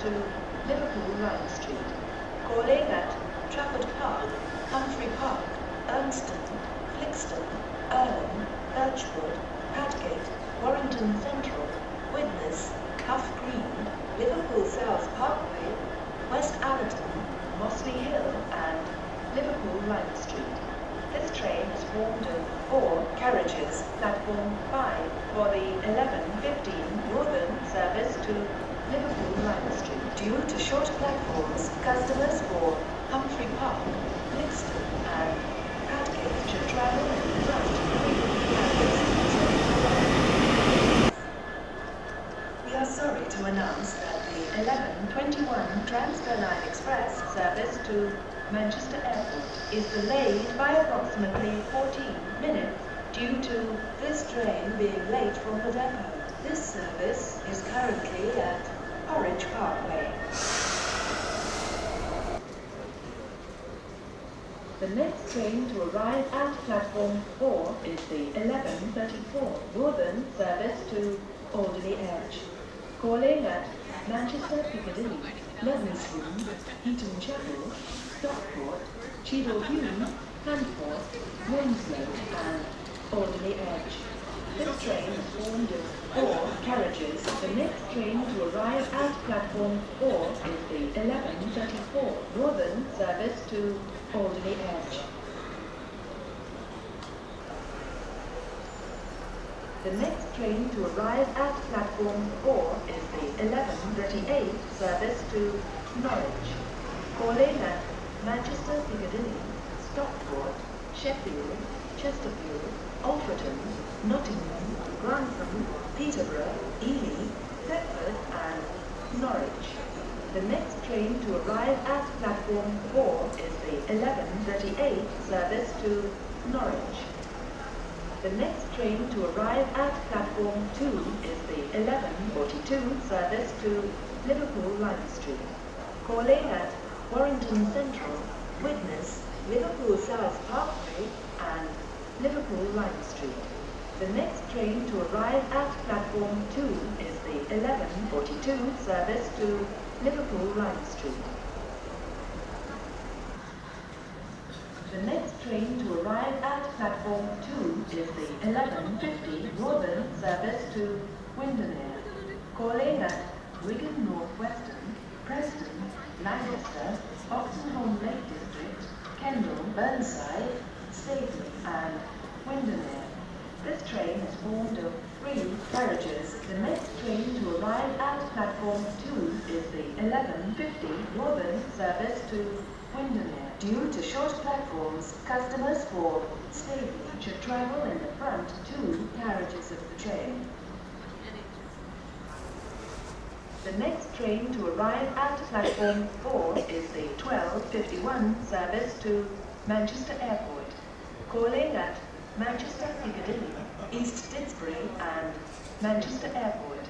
to Liverpool Lime Street. Calling at Trafford Park, Humphrey Park, Ernston, Flixton, Earlham, Birchwood, Padgate, Warrington Central, Widnes, Hough Green, Liverpool South Parkway, West Allerton, Mossley Hill and Liverpool Lime Street. This train is formed of 4 carriages, platform 5 for the 11:15 Northern service to Liverpool Lime Street. Due to shorter platforms, customers for Humphrey Park, Flixton and Padgate should travel in the front 3 carriages. We are sorry to announce that the 11:21 Transpennine Express service to Manchester Airport is delayed by approximately 14 minutes due to this train being late from the depot. This service is currently at Horwich Parkway. The next train to arrive at platform 4 is the 11:34 Northern service to Alderley Edge. Calling at Manchester Piccadilly, Leamington, Eton Chapel, Stockport, Cheadle Hulme, Handforth, Winslow and Alderley Edge. This train is formed of 4 carriages. The next train to arrive at platform 4 is the 11:34 Northern service to Alderley Edge. The next train to arrive at platform 4 is the 11:38 service to Norwich. Calling at Manchester Piccadilly, Stockport, Sheffield, Chesterfield, Alfreton, Nottingham, Grantham, Peterborough, Ely, Thetford and Norwich. The next train to arrive at platform 4 is the 11:38 service to Norwich. The next train to arrive at platform 2 is the 11:42 service to Liverpool Lime Street. Calling at Warrington Central, Widnes, Liverpool South Parkway and Liverpool Lime Street. The next train to arrive at platform 2 is the 11:42 service to Liverpool Lime Street. The next train to arrive at platform 2 is the 11:50 Northern service to Windermere. Calling at Wigan North Western, Preston, Lancaster, Oxenholme Lake District, Kendal, Burnside, Staveley and Windermere. This train is formed of 3 carriages. The next train to arrive at platform 2 is the 11:50 Northern service to Windermere. Due to short platforms, customers for Staveley should travel in the front 2 carriages of the train. The next train to arrive at platform 4 is the 12:51 service to Manchester Airport. Calling at Manchester Piccadilly, East Didsbury and Manchester Airport.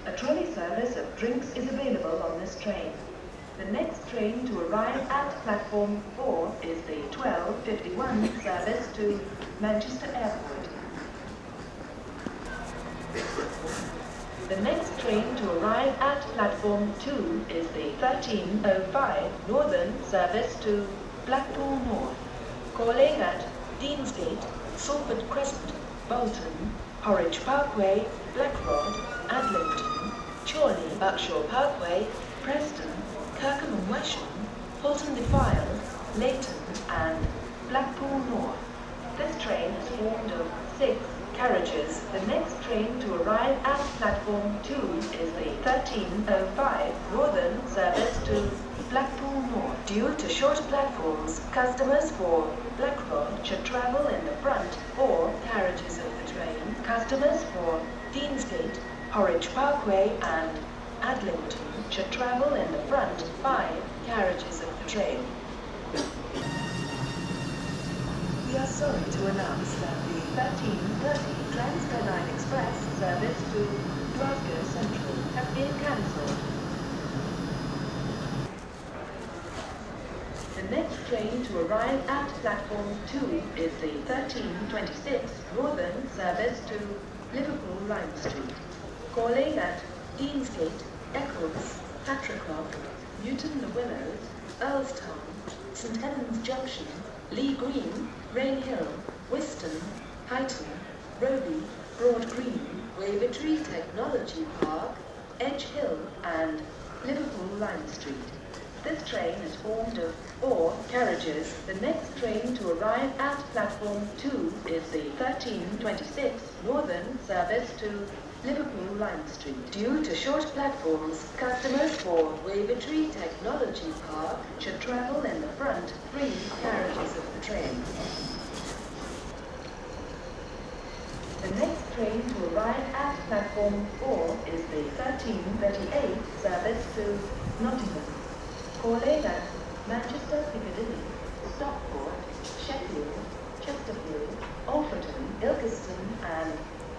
A trolley service of drinks is available on this train. The next train to arrive at platform 4 is the 12:51 service to Manchester Airport. The next train to arrive at platform 2 is the 13:05 Northern service to Blackpool North. Calling at Deansgate, Salford Crescent, Bolton, Horwich Parkway, Blackrod, Adlington, Chorley, Buckshaw Parkway, Preston, Kirkham and Wesham, Halton Defile, Leighton and Blackpool North. This train is formed of 6 carriages. The next train to arrive at platform 2 is the 13:05 Northern service to Blackpool North. Due to shorter platforms, customers for Blackrod should travel in the front 4 carriages of the train. Customers for Deansgate, Horwich Parkway and Adlington should travel in the front 5 carriages of the train. We are sorry to announce that the 13:30 Transpennine Express service to Glasgow Central has been cancelled. The next train to arrive at platform 2 is the 13:26 Northern service to Liverpool Lime Street. Calling at Deansgate, Eccles, Patricroft, Newton Le Willows, Earlstown, St Helens Junction, Lee Green, Rain Hill, Whiston, Highton, Roby, Broad Green, Wavertree Technology Park, Edge Hill and Liverpool Lime Street. This train is formed of 4 carriages. The next train to arrive at platform 2 is the 1326 Northern service to Liverpool Lime Street. Due to short platforms, customers for Wavertree Technology Park should travel in the front 3 carriages of the train. The next train to arrive at platform 4 is the 1338 service to Nottingham. Calling at Manchester Piccadilly, Stockport, Sheffield, Chesterfield, Alfreton, Ilkeston and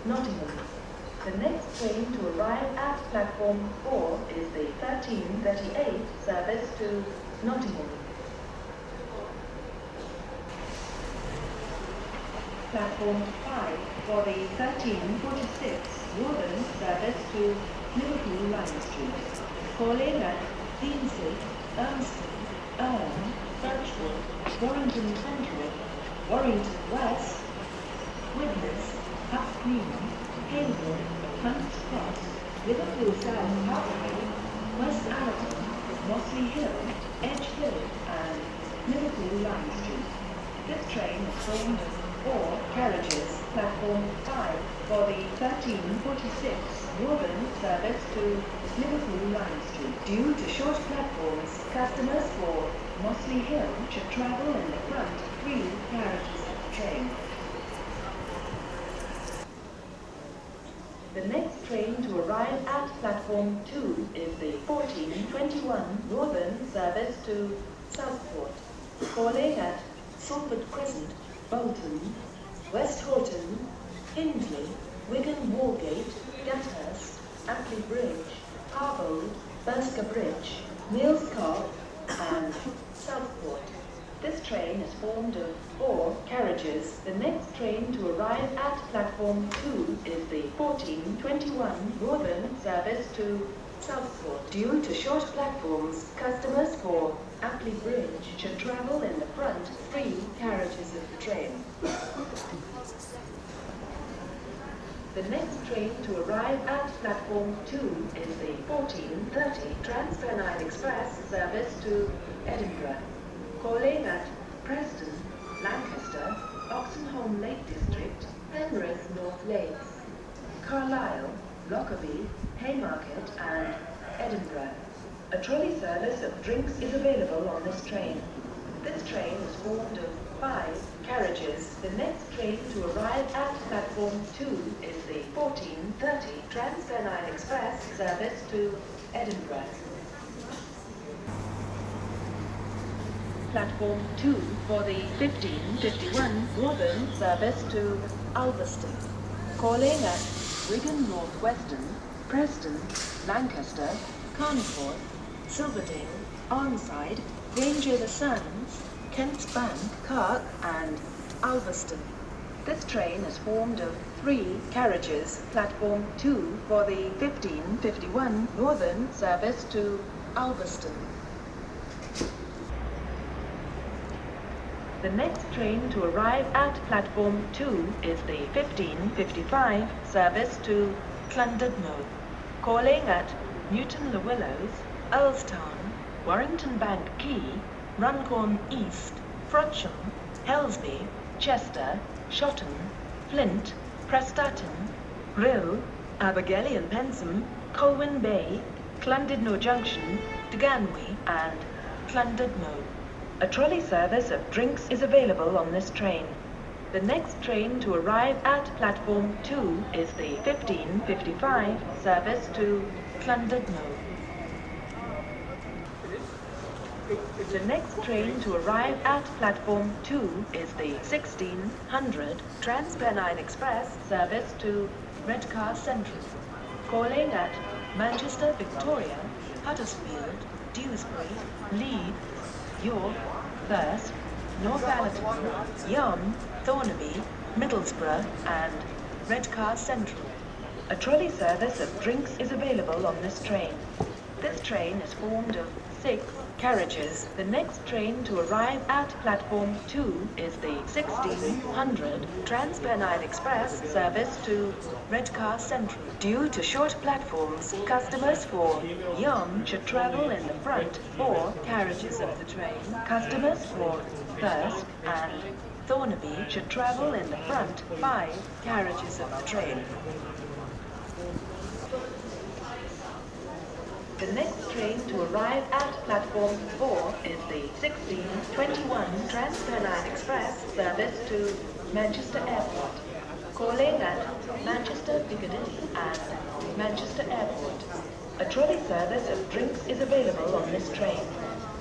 Nottingham. The next train to arrive at platform 4 is the 1338 service to Nottingham. Platform 5 for the 1346 Northern service to Liverpool Lime Street. Calling at Deanswick, Urmston, Irm, Birchwood, Warrington Central, Warrington West, Widnes, Hutt Green, Hailwood, Hunts Cross, Liverpool South Parkway, West Allerton, Mossley Hill, Edge Hill and Liverpool Lime Street. This train is formed of 4 carriages. Platform 5 for the 1346 Northern service to Liverpool Lime Street. Due to short platforms, customers for Mossley Hill should travel in the front 3 carriages of the train. The next train to arrive at platform 2 is the 1421 Northern service to Southport. Calling at Salford Crescent, Bolton, West Horton, Hindley, Wigan Moorgate, Gathurst, Aptley Bridge, Harbold, Bersker Bridge, Mills Cobb and Southport. This train is formed of 4 carriages. The next train to arrive at platform 2 is the 1421 Northern service to Southport. Due to short platforms, customers for Aptley Bridge should travel in the front 3 carriages of the train. The next train to arrive at platform 2 is the 1430 Transpennine Express service to Edinburgh. Calling at Preston, Lancaster, Oxenholme Lake District, Penrith North Lakes, Carlisle, Lockerbie, Haymarket and Edinburgh. A trolley service of drinks is available on this train. This train is formed of 5 carriages. The next train to arrive at platform 2 is the 1430 Transpennine Express service to Edinburgh. Platform 2 for the 1551 Northern service to Ulverston. Calling at Wigan North Western, Preston, Lancaster, Carnforth, Silverdale, Arnside, Ranger the Sands, Kent's Bank, Kirk and Ulverston. This train is formed of 3 carriages. Platform 2 for the 1551 Northern service to Ulverston. The next train to arrive at platform 2 is the 1555 service to Llandudno. Calling at Newton Le Willows, Earlstown, Warrington Bank Quay, Runcorn East, Frodsham, Helsby, Chester, Shotton, Flint, Prestatyn, Rhyl, Abergele and Pensham, Colwyn Bay, Llandudno Junction, Deganwy and Llandudno. A trolley service of drinks is available on this train. The next train to arrive at platform 2 is the 1555 service to Llandudno. The next train to arrive at platform 2 is the 1600 Transpennine Express service to Redcar Central. Calling at Manchester, Victoria, Huddersfield, Dewsbury, Leeds, York, Thirsk, Northallerton, Yarm, Thornaby, Middlesbrough and Redcar Central. A trolley service of drinks is available on this train. This train is formed of 6 carriages. The next train to arrive at platform 2 is the 1600 Transpennine Express service to Redcar Central. Due to short platforms, customers for Yarm should travel in the front 4 carriages of the train. Customers for Thirsk and Thornaby should travel in the front 5 carriages of the train. The next train to arrive at platform 4 is the 1621 Transpennine Express service to Manchester Airport, calling at Manchester Piccadilly and Manchester Airport. A trolley service of drinks is available on this train.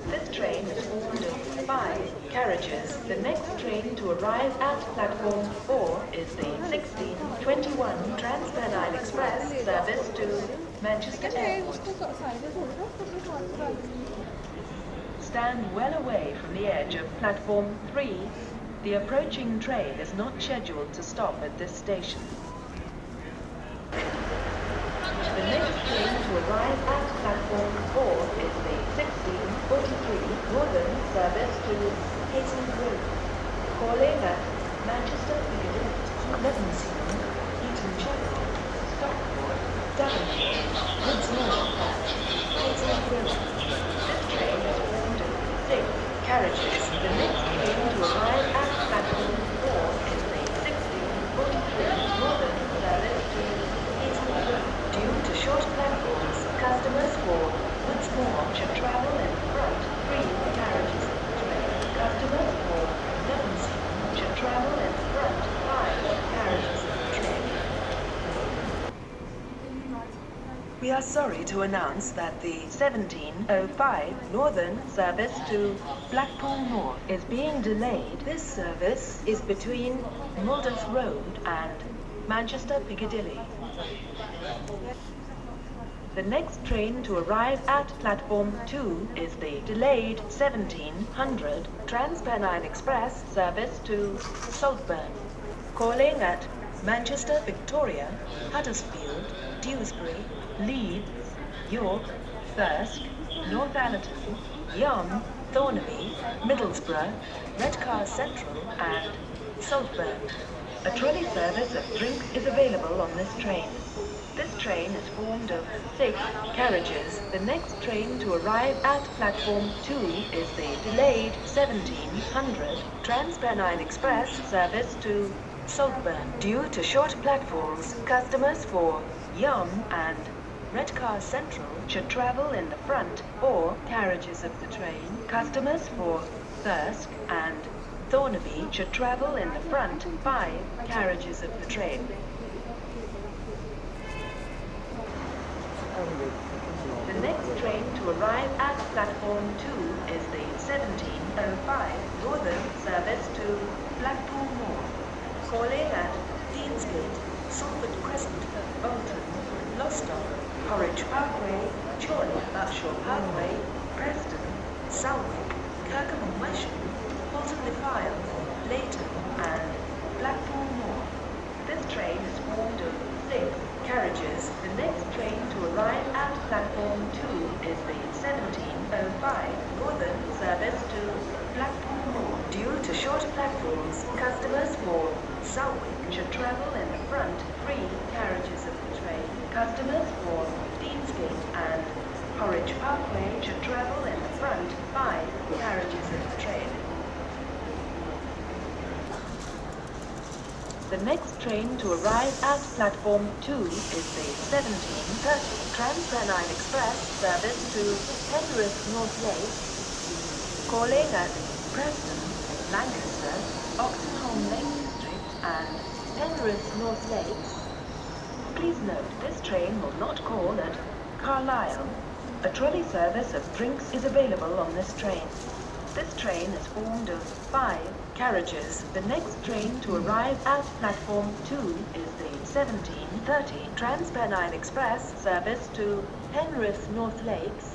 This train is formed of 5 carriages. The next train to arrive at platform 4 is the 1621 Transpennine Express service to Manchester Airport. Stand well away from the edge of platform 3. The approaching train is not scheduled to stop at this station. The next train to arrive at platform 4 is the 1643 Northern service to Hazel Grove, calling at Manchester Piccadilly, Levenshulme, Eton Chapel, Stockport, Devonport, Woods Moor, and Hazel Grove. This train is formed of 6 carriages. The next train to arrive at platform 4 is the 1643 Northern service to Hazel Grove. Due to short platforms, customers for Woods Moor should travel in the front 3 carriages of the train. Customers for Levenshulme should travel in the front 5 carriages of the train. We are sorry to announce that the 1705 Northern service to Blackpool North is being delayed. This service is between Muldoon Road and Manchester Piccadilly. The next train to arrive at platform 2 is the delayed 1700 Transpennine Express service to Saltburn, calling at Manchester Victoria, Huddersfield, Dewsbury, Leeds, York, Thirsk, Northallerton, Yarm, Thornaby, Middlesbrough, Redcar Central and Saltburn. A trolley service of drinks is available on this train. This train is formed of 6 carriages. The next train to arrive at platform 2 is the delayed 1700 Transpennine Express service to Saltburn. Due to short platforms, customers for Yarm and Redcar Central should travel in the front 4 carriages of the train. Customers for Thirsk and Thornaby should travel in the front 5 carriages of the train. The next train to arrive at platform 2 is the 1705 Northern service to Blackpool North, calling at Deansgate, Salford Crescent, Bolton, Lostock, Horwich Parkway, Chorley, Berkshire Parkway, Preston, Salwick, Kirkham and Wesham, Halton-le-File, Leighton and Blackpool North. This train is formed of 6 carriages. The next train to arrive at platform 2 is the 1705 Northern service to Blackpool North. Due to short platforms, customers for Salwick should travel in the front 3 carriages of the train. Customers for Deansgate and Horwich Parkway should travel in the front 5 carriages of the train. The next train to arrive at platform 2 is the 1730 Transpennine Express service to Penrith North Lake, calling at Preston, Lancaster, Oxenholme Lake District and Penrith North Lakes. Please note this train will not call at Carlisle. A trolley service of drinks is available on this train. This train is formed of 5 carriages. The next train to arrive at platform 2 is the 1730 Transpennine Express service to Penrith North Lakes,